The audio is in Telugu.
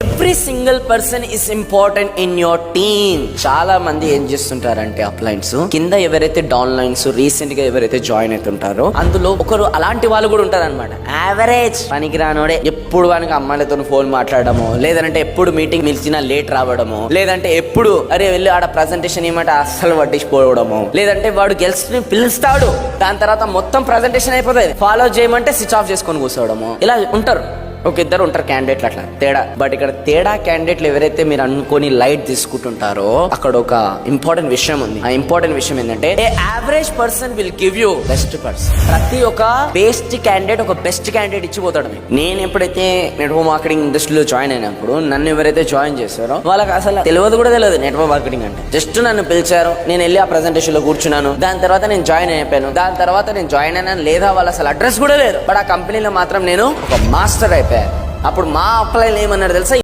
Every single person is important in your team. చాలా మంది ఏం చేస్తుంటారంటే అప్లైన్స్ కింద ఎవరైతే డౌన్ లైన్స్ రీసెంట్ గా ఎవరైతే జాయిన్ అవుతుంటారో అందులో ఒకరు అలాంటి వాళ్ళు కూడా ఉంటారు అనమాట. యావరేజ్ పనికిరానోడే, ఎప్పుడు వానికి అమ్మాయిలతో ఫోన్ మాట్లాడడము, లేదంటే ఎప్పుడు మీటింగ్ పిలిచినా లేట్ రావడము, లేదంటే ఎప్పుడు అరే వెళ్ళి ఆడ ప్రెజెంటేషన్ ఏమంటే అస్సలు పట్టించుకోవడము, లేదంటే వాడు గెల్స్ ని పిలుస్తాడు దాని తర్వాత మొత్తం ప్రెజెంటేషన్ అయిపోతుంది, ఫాలో చేయమంటే స్విచ్ ఆఫ్ చేసుకొని కూర్చోవడము, ఇలా ఉంటారు. ఒక ఇద్దరు ఉంటారు క్యాండిడేట్లు అట్లా తేడా. బట్ ఇక్కడ తేడా క్యాండిడేట్లు ఎవరైతే మీరు అనుకొని లైట్ తీసుకుంటుంటారో అక్కడ ఒక ఇంపార్టెంట్ విషయం ఉంది. ఆ ఇంపార్టెంట్ విషయం ఏంటంటే a average person will give you best person. ప్రతి ఒక్క బెస్ట్ క్యాండిడేట్ ఒక బెస్ట్ క్యాండిడేట్ ఇచ్చిపోతాడు. నేను ఎప్పుడైతే నెట్వర్క్ మార్కెటింగ్ ఇండస్ట్రీలో జాయిన్ అయినప్పుడు నన్ను ఎవరైతే జాయిన్ చేశారో వాళ్ళకి అసలు తెలియదు కూడా తెలియదు నెట్వర్క్ మార్కెటింగ్ అంటే. జస్ట్ నన్ను పిలిచారు, నేను వెళ్ళి ఆ ప్రెజెంటేషన్ లో కూర్చున్నాను, దాని తర్వాత నేను జాయిన్ అయిపోయాను. దాని తర్వాత నేను జాయిన్ అయినాను లేదా వాళ్ళ అసలు అడ్రస్ కూడా లేదు. బట్ ఆ కంపెనీలో మాత్రం నేను ఒక మాస్టర్ అయిపోయాను. అప్పుడు మా అప్లైలు ఏమన్నారు తెలుసా,